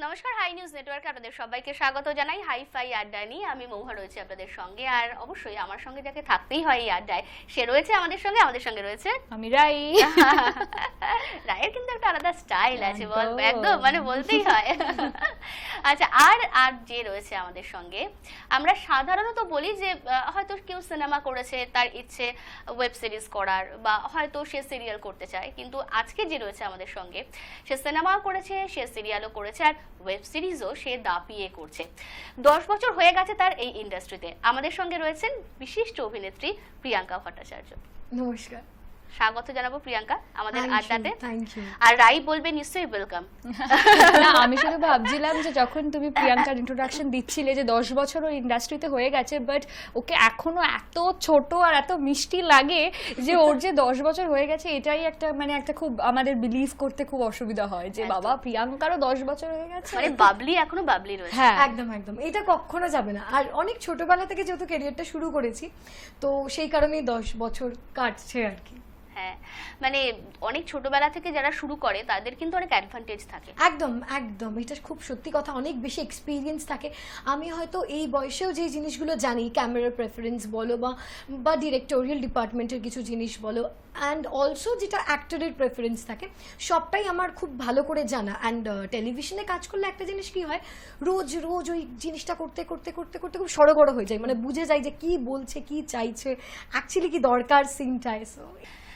নমস্কার, high news নেটওয়ার্কে আপনাদের সবাইকে স্বাগত জানাই। হাইফাই আড্ডা নিয়ে আমি মৌহা রয়েছে আপনাদের সঙ্গে, আর অবশ্যই আমার সঙ্গে যাকে থাকতেই হয় এই আড্ডায় সে রয়েছে আমাদের সঙ্গে রয়েছে আমি রাই। রায়ের কিন্তু একটা আলাদা স্টাইল আছে, বল একদম মানে বলতেই হয়। আচ্ছা, আর যে রয়েছে আমাদের সঙ্গে, আমরা সাধারণত বলি যে হয়তো কেউ সিনেমা করেছে, তার ইচ্ছে ওয়েব সিরিজ করার, বা হয়তো সে সিরিয়াল করতে চায়, কিন্তু আজকে যে রয়েছে আমাদের সঙ্গে সে সিনেমাও করেছে, সে সিরিয়ালও করেছে, আর ওয়েব সিরিজও সে দাপিয়ে করছে। 10 বছর হয়ে গেছে তার এই ইন্ডাস্ট্রিতে। আমাদের সঙ্গে রয়েছেন বিশিষ্ট অভিনেত্রী প্রিয়াঙ্কা ভট্টাচার্য। নমস্কার, স্বাগত জানাবো প্রিয়াঙ্কা আমাদের আড্ডাতে। Thank you. আর রাই বলবে নিশ্চয়ই ওয়েলকাম। না, আমি শুধু ভাবছিলাম যে যখন তুমি প্রিয়াঙ্কার ইন্ট্রোডাকশন দিচ্ছিলে যে 10 বছর ওর ইন্ডাস্ট্রিতে হয়ে গেছে, বাট ওকে এখনো এত ছোট আর এত মিষ্টি লাগে যে ওর যে 10 বছর হয়ে গেছে, এটাই একটা খুব আমাদের বিলিভ করতে খুব অসুবিধা হয় যে বাবা প্রিয়াঙ্কারও 10 বছর হয়ে গেছে, মানে বাবলি এখনো বাবলি রয়েছে। হ্যাঁ একদম একদম, এটা কখনো যাবে না। আর অনেক ছোটবেলা থেকে যেহেতু ক্যারিয়ারটা শুরু করেছি, তো সেই কারণেই 10 বছর কাটছে আর কি। হ্যাঁ, মানে অনেক ছোটবেলা থেকে যারা শুরু করে তাদের কিন্তু অনেক অ্যাডভান্টেজ থাকে। একদম একদম, এটা খুব সত্যি কথা, অনেক বেশি এক্সপিরিয়েন্স থাকে। আমি হয়তো এই বয়সেও যে জিনিসগুলো জানি, ক্যামেরার প্রেফারেন্স বলো বা ডিরেক্টোরিয়াল ডিপার্টমেন্টের কিছু জিনিস বলো, অ্যান্ড অলসো যেটা অ্যাক্টরের প্রেফারেন্স থাকে, সবটাই আমার খুব ভালো করে জানা। অ্যান্ড টেলিভিশনে কাজ করলে একটা জিনিস কি হয়, রোজ রোজ ওই জিনিসটা করতে করতে করতে করতে খুব সড়গড় হয়ে যায়, মানে বুঝে যায় যে কি বলছে, কি চাইছে, অ্যাকচুয়ালি কি দরকার সিনটায়। সো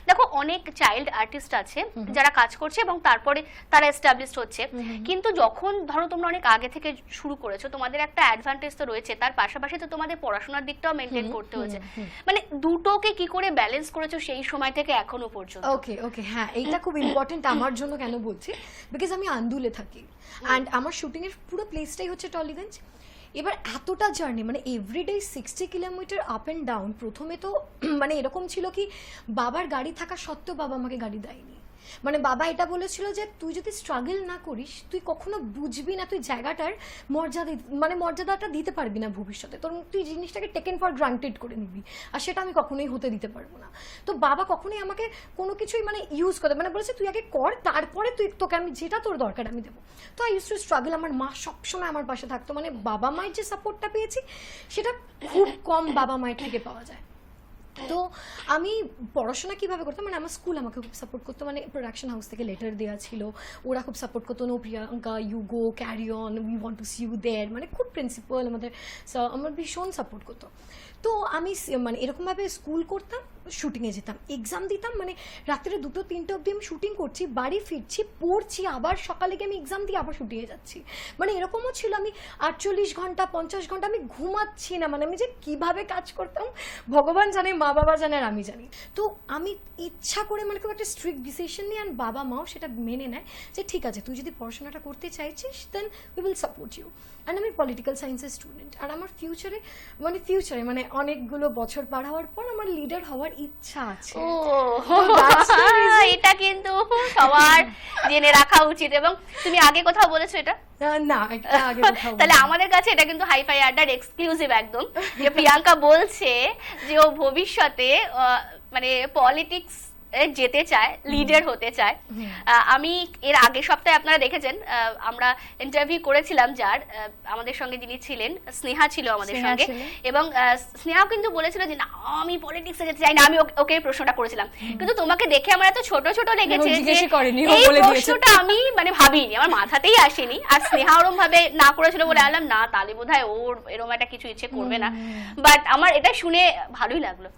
দেখো, অনেক চাইল্ড আর্টিস্ট আছে যারা কাজ করছে এবং তারপরে তারা এস্টাবলিশড হচ্ছে, কিন্তু যখন ধরো তোমরা অনেক আগে থেকে শুরু করেছো, তোমাদের একটা অ্যাডভান্টেজ তো রয়েছে, তার পাশাপাশি তো তোমাদের পড়াশোনার দিকটাও মেনটেন করতে হয়েছে। মানে দুটোকে কি করে ব্যালেন্স করেছো সেই সময় থেকে এখনো পর্যন্ত? ওকে ওকে, হ্যাঁ, এইটা খুব ইম্পর্টেন্ট আমার জন্য। কেন বলছি, বিকজ আমি আন্দুলে থাকি, অ্যান্ড আমার শুটিং এর পুরো প্লেসটাই হচ্ছে টলিগঞ্জ। এবার এতটা জার্নি, মানে everyday 60 kilometre up and down. প্রথমে তো মানে এরকম ছিল কি, বাবার গাড়ি থাকা সত্ত্বেও বাবা আমাকে গাড়ি দেয়নি। মানে বাবা এটা বলেছিল যে তুই যদি স্ট্রাগল না করিস, তুই কখনো বুঝবি না, তুই জায়গাটার মর্যাদাটা দিতে পারবি না ভবিষ্যতে, তোর তুই জিনিসটাকে টেকেন ফর গ্রান্টেড করে নিবি, আর সেটা আমি কখনোই হতে দিতে পারবো না। তো বাবা কখনোই আমাকে কোনো কিছুই ইউজ করতে, বলেছে তুই আগে কর, তারপরে তোকে আমি যেটা তোর দরকার আমি দেবো। তো আই ইউজ টু স্ট্রাগল। আমার মা সবসময় আমার পাশে থাকতো, মানে বাবা মায়ের যে সাপোর্টটা পেয়েছি সেটা খুব কম বাবা মায়ের থেকে পাওয়া যায়। তো আমি পড়াশোনা কিভাবে করতাম, মানে আমার স্কুল আমাকে খুব সাপোর্ট করতো, মানে প্রোডাকশন হাউস থেকে লেটার দেওয়া ছিল, ওরা খুব সাপোর্ট করতো, no Priyanka you go, carry on, we want to see you there, মানে খুব প্রিন্সিপাল আমাদের আমার ভীষণ সাপোর্ট করতো। তো আমি এরকমভাবে স্কুল করতাম, শুটিংয়ে যেতাম, এক্সাম দিতাম, মানে রাত্রে 2-3টে অবধি আমি শুটিং করছি, বাড়ি ফিরছি, পড়ছি, আবার সকালে গিয়ে আমি এক্সাম দিয়ে আবার শুটিংয়ে যাচ্ছি। মানে এরকমও ছিল আমি 48 ঘন্টা 50 ঘন্টা আমি ঘুমাচ্ছি না, মানে আমি যে কীভাবে কাজ করতাম ভগবান জানে, মা বাবা জানে, আর আমি জানি। তো আমি ইচ্ছা করে খুব একটা স্ট্রিক্ট ডিসিশন নিই, অ্যান্ড বাবা মাও সেটা মেনে নেয় যে ঠিক আছে, তুই যদি পড়াশোনাটা করতে চাইছিস then we will support you. And আমি পলিটিক্যাল সায়েন্সের স্টুডেন্ট, আর আমার ফিউচারে অনেকগুলো বছর পার হওয়ার পর আমার লিডার হওয়ার ইচ্ছা আছে। এটা কিন্তু সবার জেনে রাখা উচিত। এবং তুমি আগে কোথাও বলেছো এটা? না, আগে কোথাও। তাহলে আমাদের কাছে এটা কিন্তু হাইফাই আড্ডার এক্সক্লুসিভ একদম, যে প্রিয়াঙ্কা বলছে যে ও ভবিষ্যতে মানে পলিটিক্স যেতে চায়, লিডার হতে চায়। আমি এর আগের সপ্তাহে আপনারা দেখেছেন, আমরা ইন্টারভিউ করেছিলাম, যার আমাদের সঙ্গে যিনি ছিলেন, স্নেহা ছিল আমাদের সঙ্গে, এবং স্নেহাও কিন্তু বলেছিল যে না, আমি পলিটিক্সে যেতে চাই না। আমি ওকে প্রশ্নটা করেছিলাম, কিন্তু তোমাকে দেখে আমার এত ছোট ছোট লেগেছে যে এই প্রশ্নটা আমি ভাবিনি, আমার মাথাতেই আসেনি। আর স্নেহা ওরম ভাবে না করেছিল বলে আলাম না, তাহলে বোধহয় ওর এরকম একটা কিছু ইচ্ছে করবে না। বাট আমার এটা শুনে ভালোই লাগলো।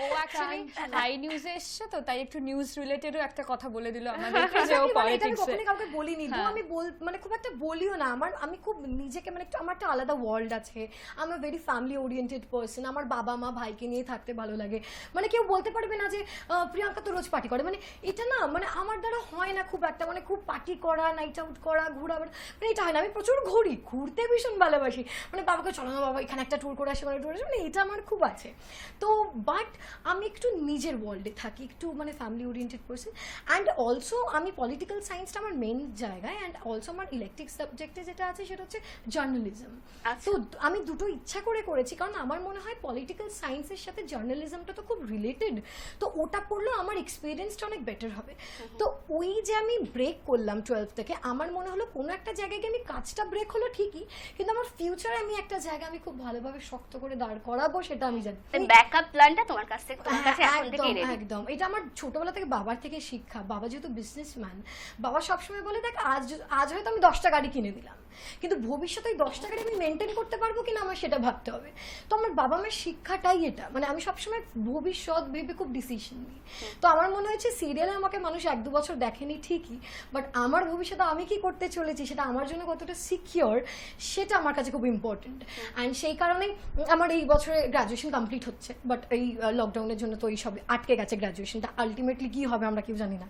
ও অ্যাকচুয়ালি হাই নিউজে এসেছে, তো তাই একটু নিউজ রিলেটেডও একটা কথা বলে দিল আমাদেরকে যে ও পলিটিক্সে। আমি কাউকে বলিনি, তো আমি খুব একটা বলিও না। আমি খুব নিজেকে একটু, আমার একটা আলাদা ওয়ার্ল্ড আছে, আমি ভেরি ফ্যামিলি ওরিয়েন্টেড পার্সন। আমার বাবা মা ভাইকে নিয়ে থাকতে ভালো লাগে। কেউ বলতে পারবে না যে প্রিয়াঙ্কা তো রোজ পার্টি করে, এটা না, আমার দ্বারা হয় না খুব একটা, খুব পার্টি করা, নাইট আউট করা, ঘোরা, এটা হয় না। আমি প্রচুর ঘুরতে ভীষণ ভালোবাসি, বাবাকে চলো না বাবা এখানে একটা ট্যুর করে আসে, ট্যুর আসে, এটা আমার খুব আছে। তো বাট আমি একটু নিজের ওয়ার্ল্ডে থাকি, একটু মানে family oriented person. And also আমি পলিটিক্যাল সায়েন্সটা আমার মেন জায়গায়, অ্যান্ড অলসো আমার ইলেকট্রিক সাবজেক্টে যেটা আছে সেটা হচ্ছে জার্নালিজম। আচ্ছা। তো আমি দুটো ইচ্ছা করে করেছি, কারণ আমার মনে হয় পলিটিক্যাল সায়েন্সের সাথে জার্নালিজমটা তো খুব রিলেটেড, তো ওটা পড়লেও আমার এক্সপিরিয়েন্সটা অনেক বেটার হবে। তো ওই যে আমি ব্রেক করলাম 12 থেকে, আমার মনে হলো কোনো একটা জায়গায় গিয়ে আমি কাজটা ব্রেক হলো ঠিকই, কিন্তু আমার ফিউচারে আমি একটা জায়গা আমি খুব ভালোভাবে শক্ত করে দাঁড় করাবো সেটা আমি জানি। ব্যাকআপ প্ল্যানটা তোমার কাছে এখন থেকে একদম একদম, এটা আমার ছোটবেলা থেকে বাবার থেকে শিক্ষা। বাবা যেহেতু বিজনেসম্যান, বাবা সবসময় বলে দেখ আজ হয়তো আমি 10টা গাড়ি কিনে দিলাম, কিন্তু ভবিষ্যতে ওই 10টা গাড়ি আমি মেনটেন করতে পারবো কিনা আমার সেটা ভাবতে হবে। তো আমার বাবা মায়ের শিক্ষাটাই এটা, মানে আমি সবসময় ভবিষ্যৎ ভেবে খুব ডিসিশন নিই। তো আমার মনে হয়েছে সিরিয়ালে আমাকে মানুষ 1-2 বছর দেখেনি ঠিকই, বাট আমার ভবিষ্যতে আমি কি করতে চলেছি সেটা আমার জন্য কতটা সিকিওর সেটা আমার কাছে খুব ইম্পর্টেন্ট। অ্যান্ড সেই কারণেই আমার এই বছরে গ্র্যাজুয়েশন কমপ্লিট হচ্ছে, বাট এই লকডাউনের জন্য তো এই সব আটকে গেছে গ্র্যাজুয়েশনটা। আলটিমেটলি কি হবে আমরা কেউ জানি না,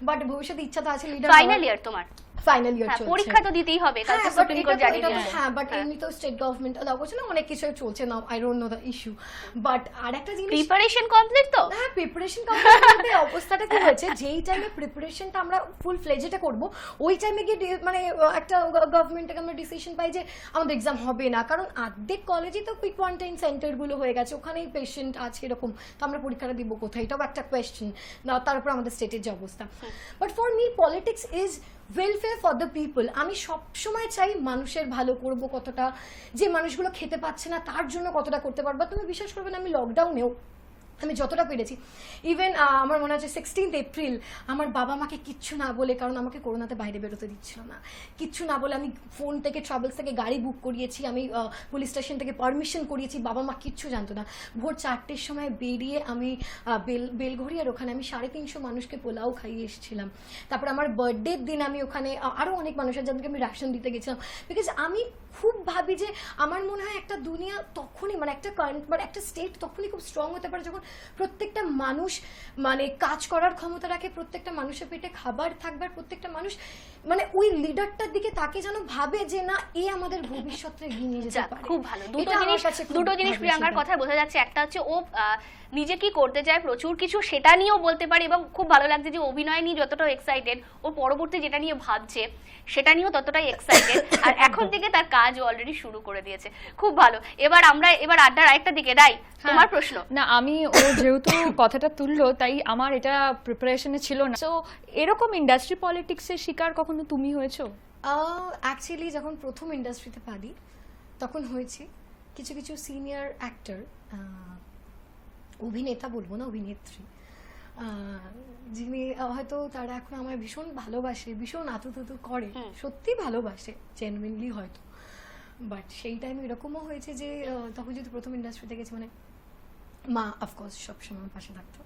বাট ভবিষ্যতে ইচ্ছা তো আছে লিডার। ফাইনাল ইয়ার তোমার? ফাইনাল ইয়ার চলছে। পরীক্ষা তো দিতেই হবে, কালকে সুপ্রিম কোর্ট জানিয়ে দিয়েছে। হ্যাঁ, বাট এমনি তো স্টেট গভর্নমেন্ট অ্যালাউ করছে না, অনেক কিছু চলছে না, I don't know the issue. But আর একটা জিনিস, প্রিপারেশন কমপ্লিট তো? হ্যাঁ, প্রিপারেশন কমপ্লিট করতে অবস্থাটা কি হয়েছে, যেই টাইমে প্রিপারেশনটা আমরা ফুল ফ্লেজেটা করব, ওই টাইমে গিয়ে মানে একটা গভর্নমেন্ট থেকে আমরা ডিসিশন পাই যে আমাদের এক্সাম হবে না, কারণ অর্ধেক কলেজে তো কুইক কোয়ারেন্টাইন সেন্টারগুলো হয়ে গেছে, ওখানেই পেশেন্ট আছে এরকম, তো আমরা পরীক্ষাটা দিব কোথায়, এটাও একটা কোয়েশ্চেন। তারপর আমাদের স্টেটের যে অবস্থা। But for me politics is welfare for the people. আমি সবসময় চাই মানুষের ভালো করব কতটা, যে মানুষগুলো খেতে পাচ্ছে না তার জন্য কতটা করতে পারবো। তুমি বিশ্বাস করবে না, আমি লকডাউনেও আমি যতটা পেরেছি, ইভেন আমার মনে হচ্ছে 16 এপ্রিল আমার বাবা মাকে কিচ্ছু না বলে, কারণ আমাকে করোনাতে বাইরে বেরোতে দিচ্ছিল না, কিচ্ছু না বলে আমি ফোন থেকে ট্রাভেলস থেকে গাড়ি বুক করিয়েছি, আমি পুলিশ স্টেশন থেকে পারমিশন করিয়েছি, বাবা মা কিচ্ছু জানতো না। ভোর 4টের সময় বেরিয়ে আমি বেলঘড়িয়ার ওখানে আমি 350 মানুষকে পোলাও খাইয়ে এসেছিলাম। তারপর আমার বার্থডের দিন আমি ওখানে আরও অনেক মানুষের যাদেরকে আমি রেশন দিতে গেছিলাম, বিকজ আমি খুব ভাবি যে আমার মনে হয় একটা দুনিয়া তখনই, মানে একটা স্টেট তখনই খুব স্ট্রং হতে পারে যখন প্রত্যেকটা মানুষ মানে কাজ করার ক্ষমতা রাখে, প্রত্যেকটা মানুষের পেটে খাবার থাকবে, আর প্রত্যেকটা মানুষ মানে ওই লিডারটার দিকে তাকে যেন ভাবে যে না, এ আমাদের ভবিষ্যতে এগিয়ে নিয়ে যেতে পারে। খুব ভালো। দুটো জিনিস প্রিয়াঙ্কার কথা বোঝা যাচ্ছে, একটা হচ্ছে ও নিজে কি করতে চায় প্রচুর কিছু, সেটা নিয়েও বলতে পারে, এবং খুব ভালো লাগছে যে অভিনয় নিয়ে যতটা এক্সাইটেড, ও পরবর্তী যেটা নিয়ে ভাবছে সেটা নিয়েও ততটাই এক্সাইটেড, আর এখন থেকে তার কাজ অলরেডি শুরু করে দিয়েছে। খুব ভালো। এবার আড্ডার আরেকটা দিকে। রাই, তোমার প্রশ্ন? না, আমি ও যেহেতু কথাটা তুললো তাই আমার এটা প্রিপারেশনে ছিল না। সো এরকম ইন্ডাস্ট্রি পলিটিক্সের শিকার কখনো তুমি হয়েছো? অ্যাকচুয়ালি যখন প্রথম ইন্ডাস্ট্রিতে পারি তখন হয়েছে কিছু কিছু সিনিয়র অ্যাক্টর, অভিনেতা বলবো না, অভিনেত্রী, যিনি হয়তো তারা এখন আমায় ভীষণ ভালোবাসে, ভীষণ আতুতুতু করে, সত্যি ভালোবাসে জেনুইনলি হয়তো। বাট সেই টাইমে এরকমও হয়েছে যে তখন যদি প্রথম ইন্ডাস্ট্রিতে গেছি, মানে মা অফকোর্স সবসময় আমার পাশে থাকতো,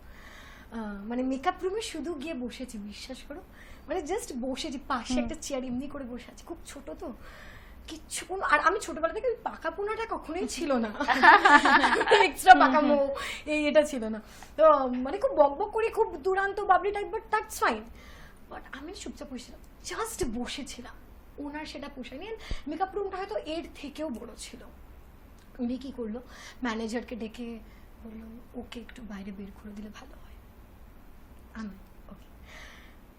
মানে মেকআপ রুমে শুধু গিয়ে বসেছি, বিশ্বাস করো, মানে জাস্ট বসেছি, পাশে একটা চেয়ার এমনি করে বসে আছি, খুব ছোট তো কিচ্ছু কোনো, আর আমি ছোটবেলা থেকে ওই পাকা পোনাটা কখনোই ছিল না, এক্সট্রা পাকা মো এটা ছিল না। তো মানে খুব বকবক করে খুব দুরান্ত bubbly type, but that's fine. But আমি চুপচাপ বসেছিলাম, জাস্ট বসেছিলাম, ওনার সেটা পোষায়নি। মেকআপ রুমটা হয়তো এর থেকেও বড় ছিল। উনি কি করলো, ম্যানেজারকে ডেকে বললো ওকে একটু বাইরে বের করে দিলে ভালো হয়। আমি ওকে।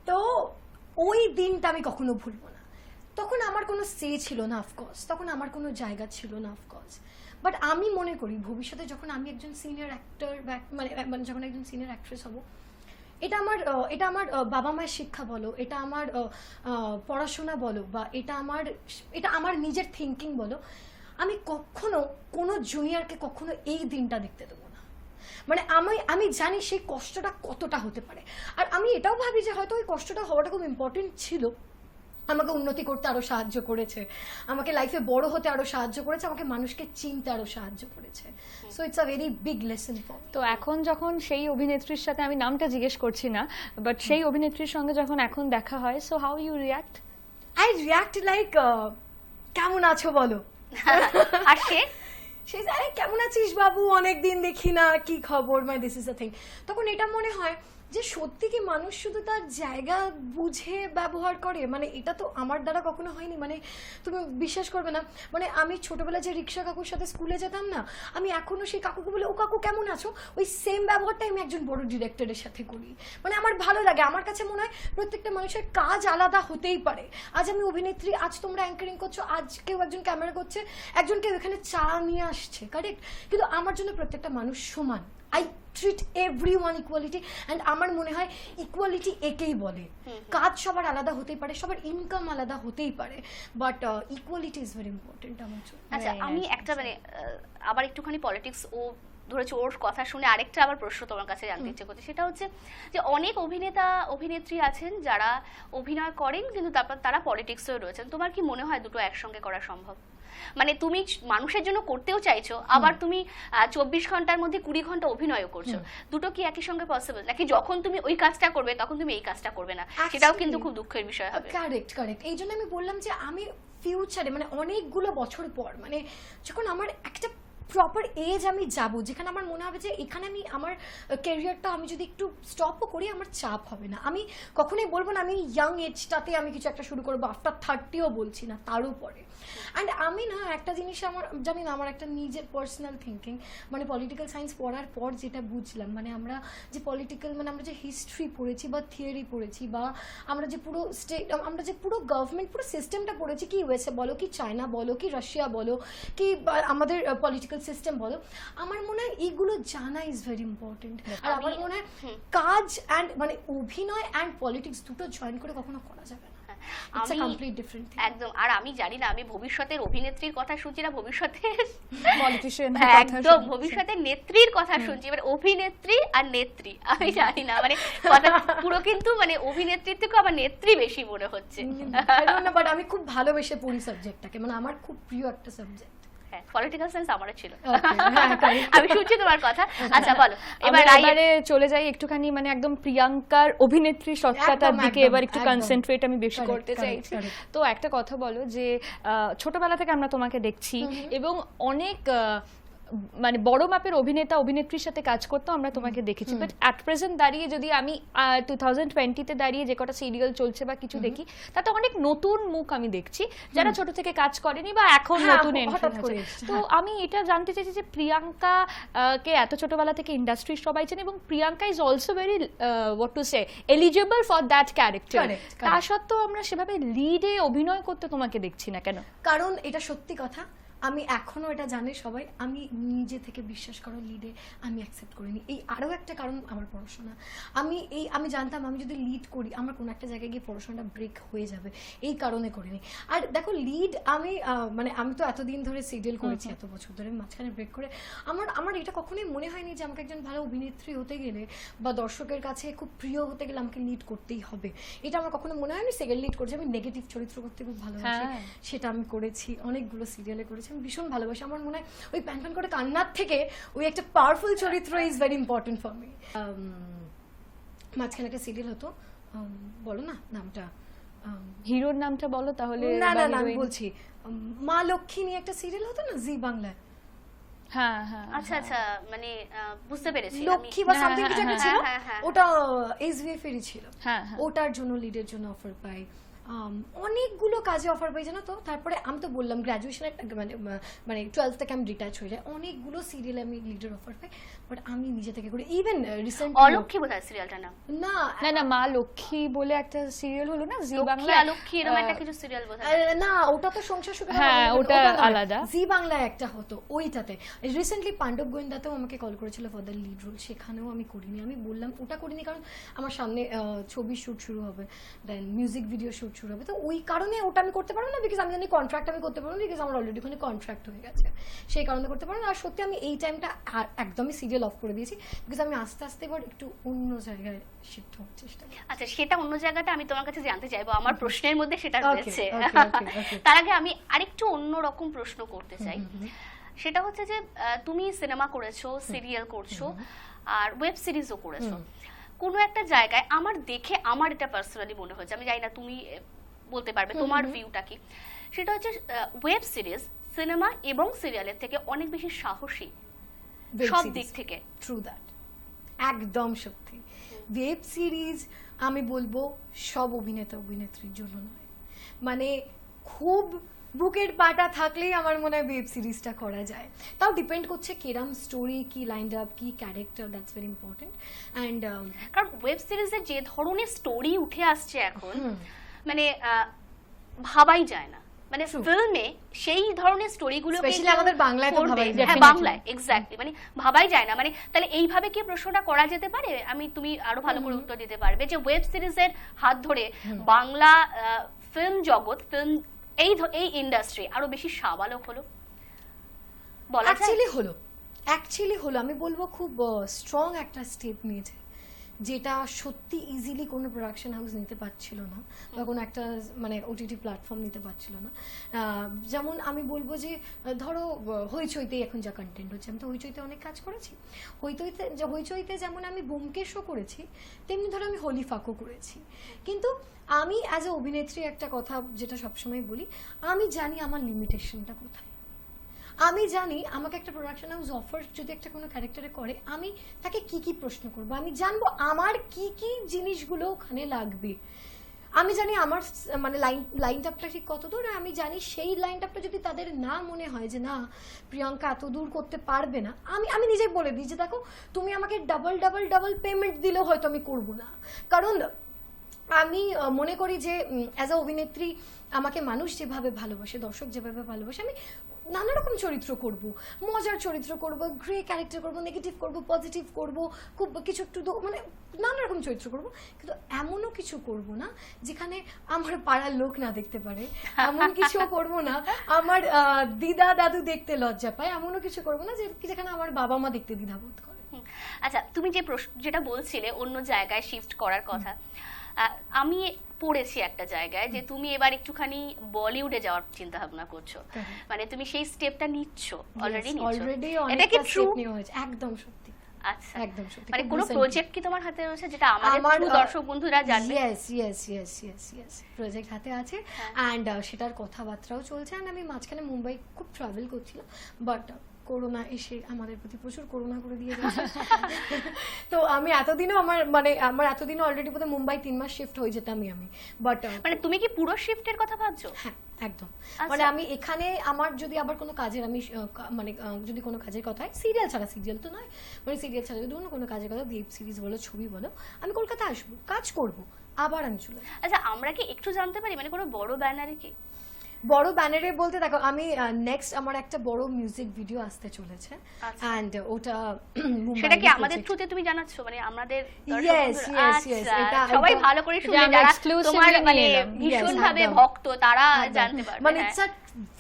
তো ওই দিনটা আমি কখনো ভুলবো না। তখন আমার কোনো সে ছিল না অফকোর্স, তখন আমার কোনো জায়গা ছিল না অফকোর্স, বাট আমি মনে করি ভবিষ্যতে যখন আমি একজন সিনিয়র অ্যাক্টর মানে যখন একজন সিনিয়র অ্যাক্ট্রেস হব, এটা আমার বাবা মায়ের শিক্ষা বলো, এটা আমার পড়াশোনা বলো, বা এটা আমার নিজের থিঙ্কিং বলো, আমি কখনো কোনো জুনিয়রকে কখনো এই দিনটা দেখতে দেবো না। মানে আমি জানি সেই কষ্টটা কতটা হতে পারে, আর আমি এটাও ভাবি যে হয়তো ওই কষ্টটা হওয়াটা খুব ইম্পর্টেন্ট ছিল, আমাকে উন্নতি করতে আরো সাহায্য করেছে, আমাকে লাইফে বড় হতে আরো সাহায্য করেছে, আমাকে মানুষকে চিনতে আরো সাহায্য করেছে। So it's a very big lesson for me. তো এখন যখন সেই অভিনেত্রীর সাথে, আমি নামটা জিজ্ঞেস করছি না, বাট সেই অভিনেত্রীর সঙ্গে যখন এখন দেখা হয়, so how you react? I react like কেমন আছো বলো, আর সে আরে কেমন আছিস বাবু, অনেকদিন দেখি না, কি খবর, মাই দিস ইজ আ থিং। তখন এটা মনে হয় যে সত্যি কি মানুষ শুধু তার জায়গা বুঝে ব্যবহার করে, মানে এটা তো আমার দ্বারা কখনো হয়নি। মানে তুমি বিশ্বাস করবে না, মানে আমি ছোটবেলায় যে রিক্সা কাকুর সাথে স্কুলে যেতাম না, আমি এখনো সেই কাকুকে বলে ও কাকু কেমন আছো, ওই সেম ব্যবহারটাই আমি একজন বড় ডিরেক্টরের সাথে করি। মানে আমার ভালো লাগে, আমার কাছে মনে হয় প্রত্যেকটা মানুষের কাজ আলাদা হতেই পারে। আজ আমি অভিনেত্রী, আজ তোমরা অ্যাঙ্কারিং করছো, আজ কেউ একজন ক্যামেরা করছে, একজন কেউ এখানে চা নিয়ে আসছে, কারেক্ট? কিন্তু আমার জন্য প্রত্যেকটা মানুষ সমান। I treat everyone equality, and আমার মনে হয় ইকুয়ালিটি একেই বলে। কাজ সবার আলাদা হতেই পারে, সবার ইনকাম আলাদা হতেই পারে, but equality is very important আমার জন্য। আচ্ছা, আমি একটা মানে আবার একটুখানি পলিটিক্স ও ধরেছে ওর কথা শুনে আরেকটা আবার প্রশ্ন তোমার কাছে জানতে ইচ্ছে করছে, সেটা হচ্ছে যে অনেক অভিনেতা অভিনেত্রী আছেন যারা অভিনয় করেন কিন্তু তারপর তারা পলিটিক্সেও রয়েছেন। তোমার কি মনে হয় দুটো একসঙ্গে করা সম্ভব? মানে তুমি মানুষের জন্য করতেও চাইছো, আবার তুমি 24 ঘন্টার মধ্যে 20 ঘন্টা অভিনয়ও করছো, দুটো কি একই সঙ্গে পসিবল, নাকি যখন তুমি ওই কাজটা করবে তখন তুমি এই কাজটা করবে না? সেটাও কিন্তু খুব দুঃখের বিষয় হবে। কারেক্ট কারেক্ট, এই জন্য আমি বললাম যে আমি ফিউচারে মানে অনেকগুলো বছর পর, মানে যখন আমার একটা প্রপার এজ আমি যাব, যেখানে আমার মনে হবে যে এখানে আমি আমার ক্যারিয়ারটা আমি যদি একটু স্টপও করি আমার চাপ হবে না। আমি কখনোই বলবো না আমি ইয়াং এজটাতে আমি কিছু একটা শুরু করবো, আফটার 30ও বলছি না, তারও পরে। অ্যান্ড আমি না একটা জিনিস আমার জানি না, আমার একটা নিজের পার্সোনাল থিঙ্কিং, মানে পলিটিক্যাল সায়েন্স পড়ার পর যেটা বুঝলাম, মানে আমরা যে পলিটিক্যাল মানে আমরা যে হিস্ট্রি পড়েছি বা থিওরি পড়েছি, বা আমরা যে পুরো স্টেট, আমরা যে পুরো গভর্নমেন্ট পুরো সিস্টেমটা পড়েছি, কি ইউএসএ বলো, কি চায়না বলো, কি রাশিয়া বলো, কি আমাদের পলিটিক্যাল সিস্টেম বলো, আমার মনে হয় এইগুলো জানা ইজ ভেরি ইম্পর্টেন্ট। আর আমার মনে হয় কাজ অ্যান্ড মানে অভিনয় অ্যান্ড পলিটিক্স দুটো জয়েন করে কখনো করা যাবে না। একদম। আর আমি জানি না, আমি ভবিষ্যতের অভিনেত্রীর কথা শুনছি না, ভবিষ্যতের পলিটিশিয়ান, একদম ভবিষ্যতের নেত্রীর কথা শুনছি। এবার অভিনেত্রী আর নেত্রী আমি জানি না, মানে কথা পুরো কিন্তু মানে অভিনেত্রীর থেকে আমার নেত্রী বেশি মনে হচ্ছে। বাট আমি খুব ভালোবেসে পড়ি সাবজেক্টটাকে, মানে আমার খুব প্রিয় একটা সাবজেক্ট। পলিটিক্যাল সায়েন্স আমারও ছিল। আমি শুনছি তোমার কথা। আচ্ছা বলো, এবারে চলে যাই একটুখানি মানে একদম প্রিয়াঙ্কার অভিনেত্রী সত্তাটার দিকে এবার একটু কনসেন্ট্রেট আমি বেশি করতে চাইছি। তো একটা কথা বলো যে ছোটবেলা থেকে আমরা তোমাকে দেখছি এবং অনেক মানে বড় মাপের অভিনেতা অভিনেত্রীর সাথে কাজ করতে আমরা তোমাকে দেখেছি, বাট অ্যাট প্রেজেন্ট দাঁড়িয়ে যদি আমি 2020-তে দাঁড়িয়ে যে কটা সিরিয়াল চলছে বা কিছু দেখি, তাতে অনেক নতুন মুখ আমি দেখছি যারা ছোট থেকে কাজ করেনি বা এখন নতুন এন্ট্রি আছে। তো আমি এটা জানতে চাইছি যে প্রিয়াঙ্কা কে এত ছোটবেলা থেকে ইন্ডাস্ট্রির সবাই চেনে এবং Priyanka is also very what to say eligible for that character, তা সত্ত্বেও আমরা সেভাবে লিডে অভিনয় করতে তোমাকে দেখছি না কেন? কারণ এটা সত্যি কথা, আমি এখনো এটা জানি সবাই, আমি নিজে থেকে বিশ্বাস করো লিডে আমি অ্যাকসেপ্ট করিনি। এই আরও একটা কারণ আমার পড়াশোনা। আমি জানতাম আমি যদি লিড করি আমার কোনো একটা জায়গায় গিয়ে পড়াশোনাটা ব্রেক হয়ে যাবে, এই কারণে করিনি। আর দেখো লিড আমি মানে আমি তো এতদিন ধরে সিরিয়াল করেছি, এত বছর ধরে, মাঝখানে ব্রেক করে আমার এটা কখনোই মনে হয়নি যে আমাকে একজন ভালো অভিনেত্রী হতে গেলে বা দর্শকের কাছে খুব প্রিয় হতে গেলে আমাকে লিড করতেই হবে, এটা আমার কখনো মনে হয়নি। সেকেন্ড লিড করেছি, আমি নেগেটিভ চরিত্র করতে খুব ভালোবাসি, সেটা আমি করেছি, অনেকগুলো সিরিয়ালে করেছি, আমি ভীষণ ভালোবাসি। আমার মনে হয় ওই প্যান প্যান করে কান্নার থেকে ওই একটা পাওয়ারফুল চরিত্র is very important for me. মাঝখানে একটা সিরিয়াল হতো, বলো না নামটা, হিরোর নামটা বলো তাহলে। না না না আমি বলছি, মা লক্ষ্মী নিয়ে একটা সিরিয়াল হতো না জি বাংলায়। হ্যাঁ হ্যাঁ, আচ্ছা আচ্ছা, মানে বুঝতে পেরেছি, লক্ষ্মী বা সামথিং কিছু একটা ছিল, ওটা এসভিএফ এরই ছিল। ওটার জন্য লিডের জন্য অফার পাই, অনেকগুলো কাজে অফার পাই জানো তো। তারপরে আমি তো বললাম গ্র্যাজুয়েশনের মানে 12 থেকে আমি ডিট্যাচ হয়ে যায়, অনেকগুলো সিরিয়ালে আমি লিডের অফার পাই, বাট আমি নিজে থেকে করি। ইভেন রিসেন্টলি অলক্ষ্মী বোধহয় সিরিয়ালটার নাম, না না না মা লক্ষ্মী বলে একটা সিরিয়াল হলো না জি বাংলা, অলক্ষ্মী এরকম একটা কিছু সিরিয়াল বোধহয়, না ওটা তো সংসার সুখে, হ্যাঁ ওটা আলাদা, জি বাংলায় একটা হতো ওইটাতে। রিসেন্টলি পাণ্ডব গোয়েন্দাতেও আমাকে কল করেছিল ফর দ্য লিড রোল, সেখানেও আমি করিনি। আমি বললাম ওটা করিনি কারণ আমার সামনে ছবি শুট শুরু হবে, দেন মিউজিক ভিডিও শুট শুরু হবে, তো ওই কারণে ওটা আমি করতে পারবো না, বিকজ আমি জানি কন্ট্রাক্ট আমি করতে পারবো না, বিকজ আমার অলরেডি ওখানে কন্ট্রাক্ট হয়ে গেছে, সেই কারণে করতে পারবো না। আর সত্যি আমি এই টাইমটা একদমই সিরিয়াল অফ করে দিয়েছি, বিকজ আমি আস্তে আস্তে এবার একটু অন্য জায়গায় শিফট হওয়ার চেষ্টা করি। আচ্ছা, সেটা অন্য জায়গাটা আমি তোমার কাছে জানতে চাইবো, আমার প্রশ্নের মধ্যে সেটা রয়েছে। তার আগে আমি আরেকটু অন্যরকম প্রশ্ন করতে চাই, সেটা হচ্ছে যে তুমি সিনেমা করেছো, সিরিয়াল করছো, আর ওয়েব সিরিজও করেছো। কোনো একটা জায়গায় আমার দেখে আমার এটা পার্সোনালি মনে হয়েছে, আমি জানি না তুমি বলতে পারবে তোমার ভিউটা কি, সেটা হচ্ছে ওয়েব সিরিজ সিনেমা এবং সিরিয়ালের থেকে অনেক বেশি সাহসী সব দিক থেকে। ট্রু দ্যাট, একদম সত্যি। ওয়েব সিরিজ আমি বলবো সব অভিনেতা অভিনেত্রীর জন্য নয়, মানে খুব বুকের পাটা থাকলেই আমার মনে হয় ওয়েব সিরিজটা করা যায়। তাও ডিপেন্ড করছে কিরম স্টোরি, কি লাইন আপ, কি character, that's very important. And কারণ ওয়েব সিরিজের যে ধরনের স্টোরি উঠে আসছে এখন, মানে ভাবাই যায় না, মানে ফিল্মে সেই ধরনের স্টোরিগুলো Especially আমাদের বাংলায় তো ভাবাই যায়। হ্যাঁ বাংলায় এক্স্যাক্টলি, মানে ভাবাই যায় না। মানে তাহলে এইভাবে কি প্রশ্নটা করা যেতে পারে? তুমি আরো ভালো করে উত্তর দিতে পারবে যে ওয়েব সিরিজের হাত ধরে বাংলা ফিল্ম জগৎ, ফিল্ম এই ইন্ডাস্ট্রি আরো বেশি সাবালক হলো, বলা যায়? অ্যাকচুয়ালি হলো আমি বলবো খুব স্ট্রং একটা স্টেপ নিয়েছে, যেটা সত্যি ইজিলি কোনো প্রোডাকশন হাউস নিতে পারছিল না, বা কোনো একটা মানে ওটিটি প্ল্যাটফর্ম নিতে পারছিল না। যেমন আমি বলবো যে ধরো হইচইতে এখন যা কন্টেন্ট হচ্ছে, আমি তো হইচইতে অনেক কাজ করেছি। হইচইতে যেমন আমি ব্যোমকেশও করেছি, তেমনি ধরো আমি হোলি ফাকও করেছি। কিন্তু আমি অ্যাজ এ অভিনেত্রী একটা কথা যেটা সবসময় বলি, আমি জানি আমার লিমিটেশনটা কোথায়। আমি জানি আমাকে একটা প্রোডাকশন হাউস অফার যদি একটা কোনো ক্যারেক্টারে করে, আমি তাকে কি কি প্রশ্ন করব, আমি জানবো আমার কি কি জিনিসগুলো ওখানে লাগবে। আমি জানি আমার মানে লাইনটাপটা ঠিক কত দূর, আমি জানি সেই লাইনটাপটা যদি তাদের না মনে হয় যে না প্রিয়াঙ্কা এত দূর করতে পারবে না, আমি নিজেই বলে দিই যে দেখো তুমি আমাকে ডাবল পেমেন্ট দিলেও হয়তো আমি করব না। কারণ আমি মনে করি যে অ্যাজ আ অভিনেত্রী আমাকে মানুষ যেভাবে ভালোবাসে, দর্শক যেভাবে ভালোবাসে, আমি নানা রকম চরিত্র করব, মজার চরিত্র করব, গ্রে ক্যারেক্টার করব, নেগেটিভ করব, পজিটিভ করব, খুব কিছু একটু মানে নানা রকম চরিত্র করব, কিন্তু এমনও কিছু করব না যেখানে আমার পাড়ার লোক না দেখতে পারে, এমন কিছু করব না আমার দিদা দাদু দেখতে লজ্জা পায়, এমনও কিছু করব না যেখানে আমার বাবা মা দেখতে দ্বিধাবোধ করে। আচ্ছা, তুমি যেটা বলছিলে অন্য জায়গায় শিফট করার কথা, আমি পড়েছি একটা জায়গায় যে তুমি এবার একটুখানি বলিউডে যাওয়ার চিন্তা ভাবনা করছো, মানে তুমি সেই স্টেপটা নিচ্ছ, অলরেডি এটা কি ট্রু? একদম সত্যি। আচ্ছা, একদম সত্যি। মানে কোনো প্রজেক্ট কি তোমার হাতে রয়েছে যেটা আমাদের দর্শক বন্ধুরা জানবে? ইয়েস প্রজেক্ট হাতে আছে, এন্ড সেটার কথাবার্তাও চলছে। এন্ড আমি মাঝখানে মুম্বাই খুব ট্রাভেল করছিলাম, বাট করোনা এসে আমাদের প্রতি প্রচুর করোনা করে দিয়ে গেছে। তো আমি আমার এতদিনও অলরেডি বোধহয় মুম্বাই 3 মাস শিফট হয়ে যেতামই আমি, বাট মানে তুমি কি পুরো শিফটের কথা ভাবছো? হ্যাঁ একদম। মানে আমি এখানে আমার যদি আবার কোনো কাজের আমি মানে যদি কোনো কাজের কথা হয়, সিরিয়াল ছাড়া, সিরিয়াল তো নয়, মানে সিরিয়াল ছাড়া যদি কোনো কাজের কথা, ওয়েব সিরিজ বলো, ছবি বলো, আমি কলকাতা আসবো, কাজ করব, আবার আমি চলে আসবো। আচ্ছা, আমরা কি একটু জানতে পারি মানে কোনো বড় ব্যানারে কি? বড় ব্যানারে বলতে দেখো, আমি নেক্সট আমার একটা বড় মিউজিক ভিডিও আসতে চলেছে, এন্ড ওটা সেটা কি আমাদের থ্রুতে তুমি জানাচ্ছো? মানে আমাদের ইয়েস এটা সবাই ভালো করে শুনে, যারা তোমার মানে ভীষণ ভাবে ভক্ত তারা জানতে পারবে। মানে it's a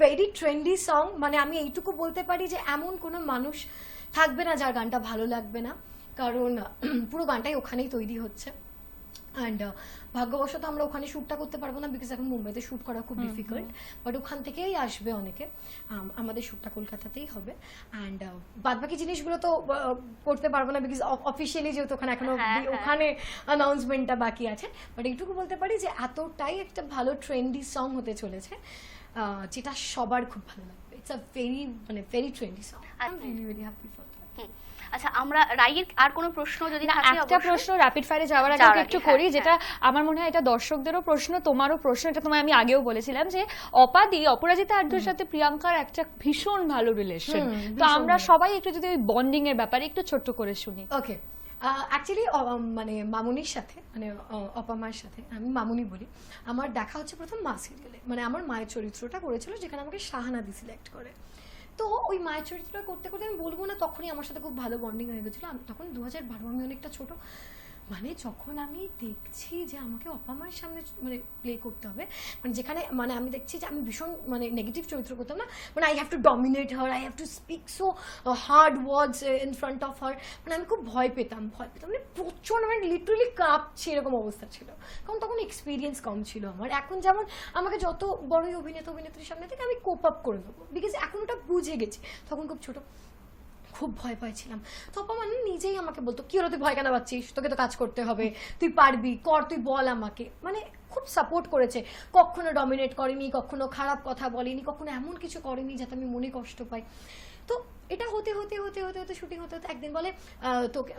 very trendy song, মানে আমি এইটুকু বলতে পারি যে এমন কোনো মানুষ থাকবে না যার গানটা ভালো লাগবে না, কারণ পুরো গানটাই ওখানেই তৈরি হচ্ছে। অ্যান্ড ভাগ্যবশত আমরা ওখানে শ্যুটটা করতে পারবো না, বিকজ এখন মুম্বাইতে শ্যুট করা খুব ডিফিকাল্ট, বাট ওখান থেকেই আসবে অনেকে, আমাদের শ্যুটটা কলকাতাতেই হবে। অ্যান্ড বাদবাকি জিনিসগুলো তো করতে পারবো না, বিকজ অফিসিয়ালি যেহেতু ওখানে এখনো ওখানে অ্যানাউন্সমেন্টটা বাকি আছে। বাট এইটুকু বলতে পারি যে এতটাই একটা ভালো ট্রেন্ডি সং হতে চলেছে, যেটা সবার খুব ভালো লাগবে। It's a very trendy song. I am really very happy for that. আচ্ছা, আমরা রাইয়ের আর কোনো প্রশ্ন যদি থাকে, একটা প্রশ্ন র্যাপিড ফায়ারে যাওয়ার আগে একটু করি, যেটা আমার মনে হয় এটা দর্শকদেরও প্রশ্ন, তোমারও প্রশ্ন, এটা তোমায় আমি আগেও বলেছিলাম যে অপরাজিতা আড্ডুর সাথে প্রিয়াঙ্কার একটা ভীষণ ভালো রিলেশন, তো আমরা সবাই একটু যদি ওই বন্ডিং এর ব্যাপারে একটু ছোট্ট করে শুনি। ওকে, অ্যাকচুয়ালি মানে মামুনির সাথে, মানে অপামার সাথে, আমি মামুনি বলি, আমার দেখা হচ্ছে প্রথম মা সিরিয়ালে, মানে আমার মায়ের চরিত্রটা করেছিল যেখানে আমাকে শাহানাদি সিলেক্ট করে। তো ওই মায়ের চরিত্রটা করতে করতে আমি বলবো না তখনই আমার সাথে খুব ভালো বন্ডিং হয়ে গেছিলো। তখন 2012, আমি অনেকটা ছোট, মানে যখন আমি দেখছি যে আমাকে অপামার সামনে মানে প্লে করতে হবে, মানে যেখানে মানে আমি দেখছি যে আমি ভীষণ মানে নেগেটিভ চরিত্র করতাম না, মানে I have to dominate her, I have to speak so hard words in front of her, মানে আমি খুব ভয় পেতাম, মানে প্রচণ্ড, মানে লিটারালি কাঁপছি এরকম অবস্থা ছিল, কারণ তখন এক্সপিরিয়েন্স কম ছিল আমার। এখন যেমন আমাকে যত বড়ই অভিনেত্রীর সামনে থেকে আমি কোপ আপ করে দেবো, বিকজ এখন ওটা বুঝে গেছি, তখন খুব ছোট, খুব ভয় পাইছিলাম। তো অপা মানে নিজেই আমাকে বলতো, কি হলো তুই ভয় কেন পাচ্ছিস, তোকে তো কাজ করতে হবে, তুই পারবি, কর, তুই বল আমাকে, মানে খুব সাপোর্ট করেছে, কখনো ডমিনেট করেনি, কখনো খারাপ কথা বলেনি, কখনো এমন কিছু করেনি যাতে আমি মনে কষ্ট পাই। তো এটা হতে হতে হতে হতে হতে শুটিং হতে হতে একদিন বলে তোকে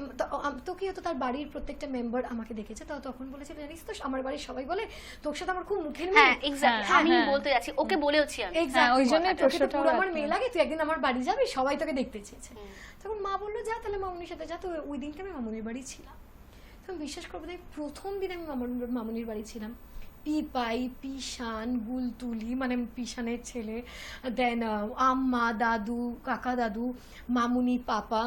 তো কি হতো, তার বাড়ির প্রত্যেকটা মেম্বার আমাকে দেখেছে, তো তখন বলেছিল জানিস তো আমার বাড়ির সবাই বলে তোর সাথে আমার খুব মুখের মিল। হ্যাঁ এক্স্যাক্টলি, হ্যাঁ, আমি হ্যাঁ। বলতে যাচ্ছি, ওকে বলেওছি আমি। Exactly. ওই জন্যই তোকে তো প্রশ্নটাও পুরো আমার রাখলাম। মেয়ে লাগে, তুই একদিন আমার বাড়ি যাবি, সবাই তোকে দেখতে চেয়েছে। তখন মা বললো যা তাহলে মামুনির সাথে যা। তো ওই দিনকে আমি মামুনির বাড়ি ছিলাম। তো বিশ্বাস করবো না, প্রথম দিন আমি মামুনির বাড়ি ছিলাম। পিপাই, পিশান, গুলতুলি মানে পিশানের ছেলে, দেন আম্মা, দাদু, কাকা দাদু, মামুনি, পাপা,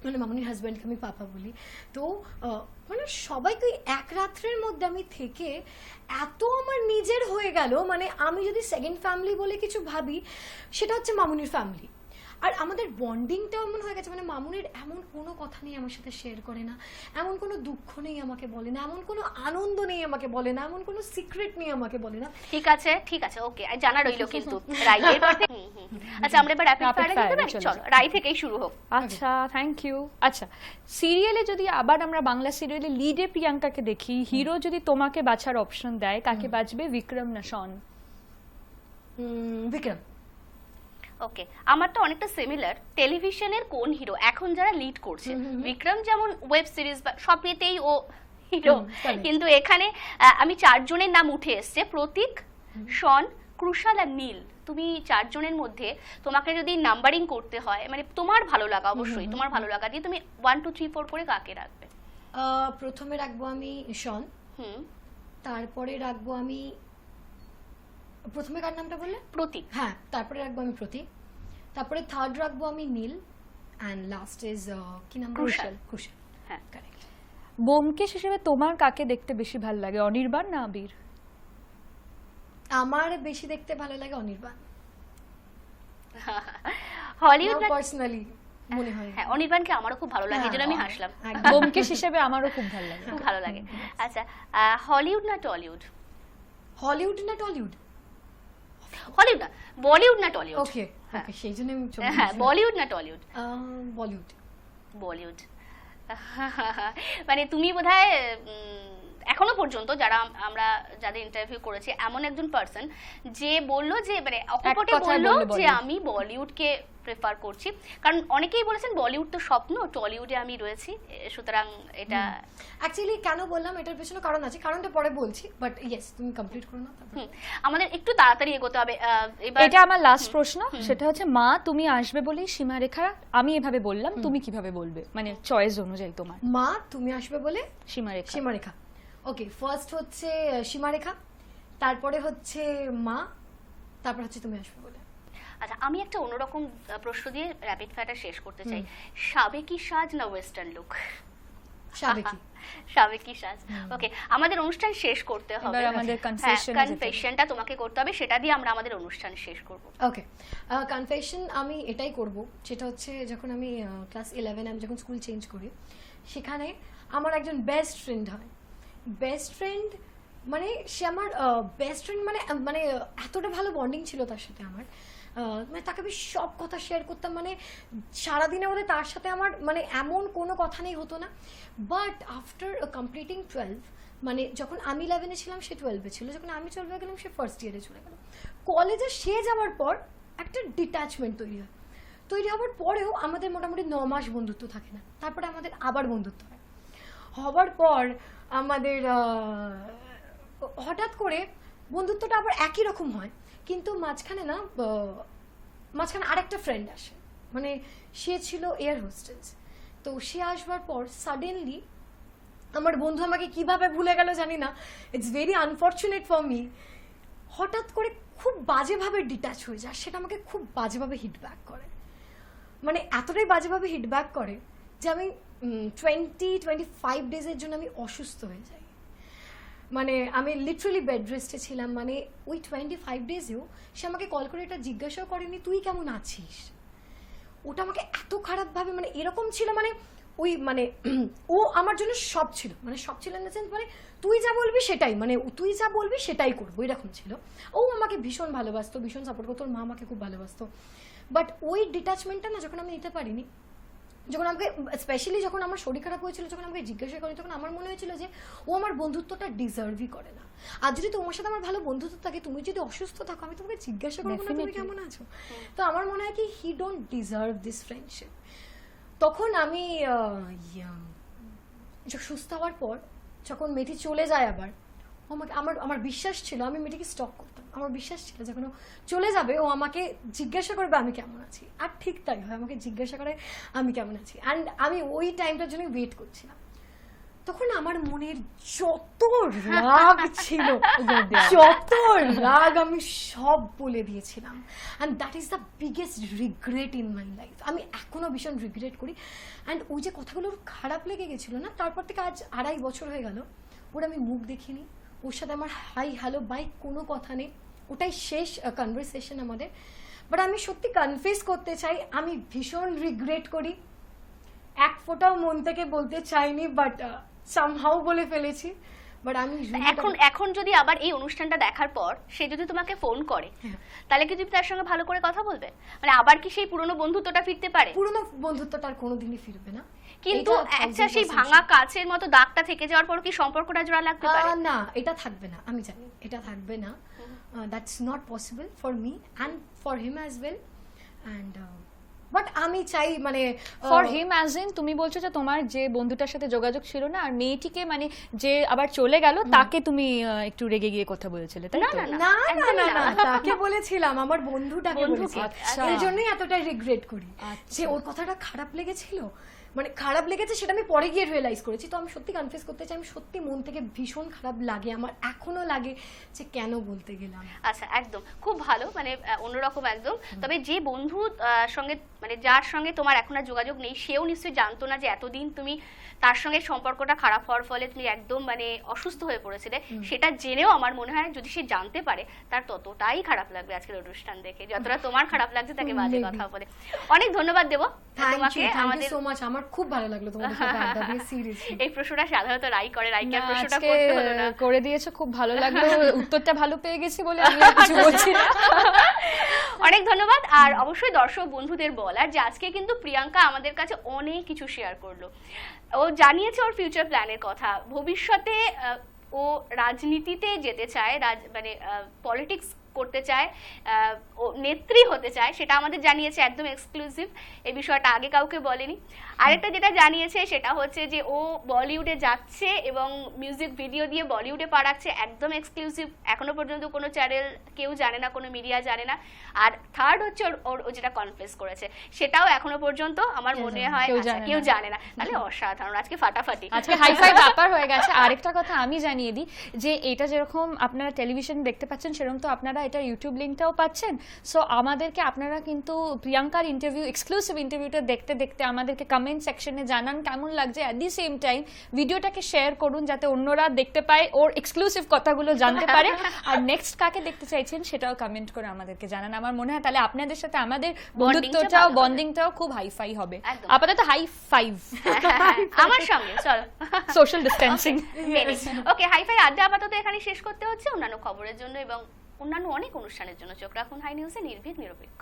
মানে মামুনির হাজব্যান্ডকে আমি পাপা বলি। তো মানে সবাইকে এক রাত্রের মধ্যে আমি থেকে এত আমার নিজের হয়ে গেল, মানে আমি যদি সেকেন্ড ফ্যামিলি বলে কিছু ভাবি সেটা হচ্ছে মামুনির ফ্যামিলি। আর আমাদের বন্ডিংটাও এমন হয়ে গেছে, মানে মামুনির এমন কোনো কথা নেই আমার সাথে শেয়ার করে না, এমন কোনো দুঃখ নেই আমাকে বলে না, এমন কোনো আনন্দ নেই আমাকে বলে না, এমন কোনো সিক্রেট নেই আমাকে বলে না। ঠিক আছে ঠিক আছে, ওকে, জানা রইলো কিন্তু রাই এবার আচ্ছা আমরা এবার র্যাপিড Rapid ফায়ারে fire যেতে পারি, চলো। চলো রাই থেকেই শুরু হোক। আচ্ছা থ্যাংক ইউ। আচ্ছা সিরিয়ালে যদি আবার আমরা বাংলা সিরিয়ালে লিডে প্রিয়াঙ্কাকে দেখি, হিরো যদি তোমাকে বাছার অপশন দেয় কাকে বাঁচবে, বিক্রম না শন? বিক্রম। ওকে, আমার তো অনেকটা সিমিলার। টেলিভিশনের কোন হিরো এখন যারা লিড করছে, বিক্রম যেমন ওয়েব সিরিজ বা সবইতেই ও হিরো, correct. কিন্তু এখানে আমি চারজনের নাম উঠে এসছে, প্রতীক, শন, ক্রুশাল আর নীল। তুমি চারজনের মধ্যে তোমাকে যদি নাম্বারিং করতে হয়, মানে তোমার ভালো লাগা, অবশ্যই তোমার ভালো লাগা দিয়ে তুমি 1 2 3 4 করে কাকে রাখবে? প্রথমে রাখবো আমি শন, হুম, তারপরে রাখবো আমি, প্রথমে কার নামটা বললে? প্রতীক। হ্যাঁ, তারপরে রাখবো আমি প্রতীক, তারপরে থার্ড রাখবো আমি নীল, অ্যান্ড লাস্ট ইজ কি নাম? ক্রুশাল। ক্রুশাল, হ্যাঁ, কারেক্ট। বোমকেশ হিসেবে তোমার কাকে দেখতে বেশি ভালো লাগে, অনির্বাণ না আবির? আমার বেশি দেখতে ভালো লাগে অনির্বাণ, হলিউড না? পার্সোনালি মনে হয়। হ্যাঁ, অনির্বাণকে আমারও খুব ভালো লাগে, এই জন্য আমি হাসলাম, একদম। বোমকেশ হিসেবে আমারও খুব ভালো লাগে। খুব ভালো লাগে। আচ্ছা, হলিউড না টলিউড? হলিউড না টলিউড? হলিউড না, বলিউড না টলিউড? ওকে হ্যাঁ। ওকে, সেই জন্য আমি হ্যাঁ, বলিউড না টলিউড? বলিউড। বলিউড। মানে তুমি বোধহয় এখনো পর্যন্ত যারা আমরা যাদের ইন্টারভিউ করেছি, এমন একজন পার্সন যে বললো যে মানে অকপটে কথায় বললো বললো যে বলিউড। আমি বলিউডকে প্রেফার করছি, কারণ অনেকেই বলেছেন বলিউড তো স্বপ্ন, টলিউডে আমি রয়েছি, সুতরাং এটা। অ্যাকচুয়ালি কেন বললাম এটার পেছনে কারণ আছে, কারণটা পরে বলছি, বাট ইয়েস তুমি কমপ্লিট করো না তারপর। আমাদের একটু তাড়াতাড়ি এগোতে হবে এবার। এটা আমার লাস্ট প্রশ্ন, সেটা হচ্ছে মা তুমি আসবে বলেই সীমারেখা আমি এভাবে বললাম, তুমি কিভাবে বলবে, মানে চয়েস অনুযায়ী তোমার? মা তুমি আসবে বলে সীমারেখা। সীমারেখা। ওকে, ফার্স্ট হচ্ছে সীমারেখা, তারপরে হচ্ছে মা, তারপর হচ্ছে তুমি আসবে বলে। আচ্ছা, আমি একটা অন্যরকম প্রশ্ন দিয়ে র্যাপিড ফায়ারটা শেষ করতে চাই। সাবেকি সাজ না ওয়েস্টার্ন লুক? সাবেকি। সাবেকি সাজ। ওকে, আমাদের অনুষ্ঠান শেষ করতে হবে। এবার আমাদের confession এ যেতে হবে। কনফেশনটা তোমাকে করতে হবে, সেটা দিয়ে আমরা আমাদের অনুষ্ঠান শেষ করব। ওকে, কনফেশন আমি এটাই করব, সেটা হচ্ছে যখন আমি ক্লাস 11 আমি যখন স্কুল চেঞ্জ করি, সেখানে আমার একজন বেস্ট ফ্রেন্ড হয়। বেস্ট ফ্রেন্ড মানে সে আমার বেস্ট ফ্রেন্ড, মানে মানে এতটা ভালো বন্ডিং ছিল তার সাথে আমার, মানে তাকে আমি সব কথা শেয়ার করতাম, মানে সারাদিনে বোধহয় তার সাথে আমার মানে এমন কোনো কথা নেই হতো না। বাট আফটার কমপ্লিটিং 12, মানে যখন আমি 11-এ ছিলাম সে 12-এ ছিল, যখন আমি 12-এ গেলাম সে ফার্স্ট ইয়ারে চলে গেল। কলেজে সে যাওয়ার পর একটা ডিট্যাচমেন্ট তৈরি হয়, তৈরি হওয়ার পরেও আমাদের মোটামুটি 9 মাস বন্ধুত্ব থাকে না, তারপরে আমাদের আবার বন্ধুত্ব হয়। হবার পর আমাদের হঠাৎ করে বন্ধুত্বটা আবার একই রকম হয়, কিন্তু মাঝখানে আরেকটা ফ্রেন্ড আসে, মানে সে ছিল এয়ার হোস্টেস। তো সে আসবার পর সাডেনলি আমার বন্ধু আমাকে কিভাবে ভুলে গেল জানি না, it's very unfortunate for me, হঠাৎ করে খুব বাজেভাবে ডিট্যাচ হয়ে যায়, সেটা আমাকে খুব বাজেভাবে হিটব্যাক করে, মানে এতটাই বাজেভাবে হিটব্যাক করে যে আমি 20-25 ডেজের জন্য আমি অসুস্থ হয়ে যাই, মানে আমি লিটারালি বেড রেস্টে ছিলাম। মানে ওই 25 ডেজেও সে আমাকে কল করে এটা জিজ্ঞাসাও করেনি তুই কেমন আছিস। ওটা আমাকে এত খারাপভাবে, মানে এরকম ছিল, মানে ওই মানে ও আমার জন্য সব ছিল, মানে সব ছিল ইন দ্য সেন্স, মানে তুই যা বলবি সেটাই, মানে তুই যা বলবি সেটাই করবো, এরকম ছিল। ও আমাকে ভীষণ ভালোবাসতো, ভীষণ সাপোর্ট করতো, ওর মা আমাকে খুব ভালোবাসতো। বাট ওই ডিট্যাচমেন্টটা না যখন আমি নিতে পারিনি, যখন আমাকে স্পেশালি যখন আমার শরীর খারাপ হয়েছিল, যখন আমাকে জিজ্ঞাসা করে, তখন আমার মনে হয়েছিল যে ও আমার বন্ধুত্বটা ডিজার্ভই করে না। আর যদি তোমার সাথে আমার ভালো বন্ধুত্ব থাকে, তুমি যদি অসুস্থ থাকো, আমি তোমাকে জিজ্ঞাসা করবো না তুমি Definitely. কেমন আছো? তো আমার মনে হয় কি হি ডোন্ট ডিজার্ভ দিস ফ্রেন্ডশিপ। তখন আমি সুস্থ হওয়ার পর যখন মেয়েটি চলে যায় আবার, আমাকে আমার বিশ্বাস ছিল আমি মেয়েটিকে স্টক করতাম, আমার বিশ্বাস ছিল যখন ও চলে যাবে ও আমাকে জিজ্ঞাসা করবে আমি কেমন আছি। আর ঠিক তাই হয়, আমাকে জিজ্ঞাসা করে আমি কেমন আছি। অ্যান্ড আমি ওই টাইমটার জন্য ওয়েট করছিলাম। তখন আমার মনের যত রাগ ছিল, যত রাগ আমি সব বলে দিয়েছিলাম। And that is the biggest regret in my life. আমি এখনো ভীষণ রিগ্রেট করি। অ্যান্ড ওই যে কথাগুলো ওর খারাপ লেগে গেছিলো না, তারপর থেকে আজ 2.5 বছর হয়ে গেল, ওর আমি মুখ দেখিনি, ওর সাথে আমার হাই হ্যালো বাই কোনো কথা নেই, ওটাই শেষ কনভারসেশন আমাদের। বাট আমি সত্যি কনফেস করতে চাই, আমি ভীষণ রিগ্রেট করি, এক ফোঁটাও মন থেকে বলতে চাইনি, বাট সামহাউ বলে ফেলেছি। বাট আমি এখন যদি আবার এই অনুষ্ঠানটা দেখার পর সে যদি তোমাকে ফোন করে, তাহলে কি তুমি তার সঙ্গে ভালো করে কথা বলবে? মানে আবার কি সেই পুরনো বন্ধুত্বটা ফিরতে পারে? পুরনো বন্ধুত্বটা আর কোনোদিনই ফিরবে না, কিন্তু এটা একটা সেই 1000% ভাঙা কাচের মতো দাগটা থেকে যাওয়ার পর কি সম্পর্কটা জোড়া লাগতে পারে? না, এটা থাকবে না, আমি জানি এটা থাকবে না। That's not possible for me and for him as well. And but আমি চাই মানে ফর হিম অ্যাজ ইন তুমি বলছো যে তোমার যে বন্ধুটার সাথে যোগাযোগ ছিল না, আর মেয়েটিকে মানে যে আবার চলে গেল তাকে তুমি একটু রেগে গিয়ে কথা বলেছিলে, তাই তো? না না না না, তাকে বলেছিলাম, আমার বন্ধুটাকে বন্ধুকে, বলেছি। আচ্ছা। এই জন্যই এতটা রিগ্রেট করি যে ওর কথাটা খারাপ লেগেছিল, মানে খারাপ লেগেছে সেটা আমি পরে গিয়ে রিয়েলাইজ করেছি। তো আমি সত্যি কনফেস করতে চাই, আমি সত্যি মন থেকে ভীষণ খারাপ লাগে, আমার এখনো লাগে যে কেন বলতে গেলাম। আচ্ছা, একদম খুব ভালো, মানে অন্যরকম একদম। তবে যে বন্ধু সঙ্গে মানে যার সঙ্গে তোমার এখন আর যোগাযোগ নেই, সেও নিশ্চয়ই জানতো না যে এতদিন তুমি তার সঙ্গে সম্পর্কটা খারাপ হওয়ার ফলে তুমি একদম মানে অসুস্থ হয়ে পড়েছিলে। সেটা জেনেও আমার মনে হয় যদি সে জানতে পারে তার ততটাই খারাপ লাগবে আজকের অনুষ্ঠান দেখে, যতটা তোমার খারাপ লাগছে তাকে বাজে কথা বলে। অনেক ধন্যবাদ দেবো তোমাকে আমাদের। সো মাচ, আমার খুব ভালো লাগলো তোমাদের সাথে আড্ডা দিয়ে, সিরিয়াসলি। এই প্রশ্নটা সাধারণত রাই করে, রাইকে আর না, প্রশ্নটা আজকে করতে হলো না। করে দিয়েছো, খুব ভালো লাগলো, উত্তরটা ভালো পেয়ে গেছি বলে আমি আর কিছু বলছি না। অনেক ধন্যবাদ। আর অবশ্যই দর্শক বন্ধুদের বলার যে আজকে কিন্তু প্রিয়াঙ্কা আমাদের কাছে অনেক কিছু শেয়ার করলো। ও জানিয়েছে ওর ফিউচার প্ল্যানের কথা, ভবিষ্যতে ও রাজনীতিতে যেতে চায়, মানে পলিটিক্স করতে চায়, ও নেত্রী হতে চায়, সেটা আমাদের জানিয়েছে, একদম এক্সক্লুসিভ, এই বিষয়টা আগে কাউকে বলেনি। আরেকটা যেটা জানিয়েছে সেটা হচ্ছে যে ও বলিউডে যাচ্ছে এবং মিউজিক ভিডিও দিয়ে বলিউডে পা রাখছে, একদম এক্সক্লুসিভ, এখনো পর্যন্ত কোনো চ্যানেল কেউ জানে না, কোনো মিডিয়া জানে না। আর থার্ড হচ্ছে ও যেটা কনফেস করেছে সেটাও এখনো পর্যন্ত আমার মনে হয় কেউ জানে না। তাহলে অসাধারণ, আজকে ফাটাফাটি, আজকে হাইফাই ব্যাপার হয়ে গেছে। আরেকটা কথা আমি জানিয়ে দিই যে এটা যেরকম আপনারা টেলিভিশন দেখতে পাচ্ছেন, সেরকম তো আপনারা এটা ইউটিউব লিঙ্কটাও পাচ্ছেন। সো আমাদেরকে আপনারা কিন্তু প্রিয়াঙ্কার ইন্টারভিউ, এক্সক্লুসিভ ইন্টারভিউটা দেখতে দেখতে আমাদেরকে কমেন্ট সেকশনে জানান কেমন লাগছে। অ্যাট দি সেম টাইম ভিডিওটাকে শেয়ার করুন যাতে অন্যরা দেখতে পায়, ওর এক্সক্লুসিভ কথাগুলো জানতে পারে। আর নেক্সট কাকে দেখতে চাইছেন সেটাও কমেন্ট করে আমাদেরকে জানান। আমার মনে হয় তাহলে আপনাদের সাথে আমাদের বন্ধুত্বটাও, বন্ডিংটাও খুব হাইফাই হবে। আপাতত হাই ফাইভ আমার সঙ্গে, চলো সোশ্যাল ডিস্টেন্সিং। ওকে, হাইফাই আড্ডা আপাতত এখানে শেষ করতে হচ্ছে। অন্যান্য খবরের জন্য এবং অন্যান্য অনেক অনুষ্ঠানের জন্য চোখ রাখুন হাই নিউজে, নির্ভীক নিরপেক্ষ।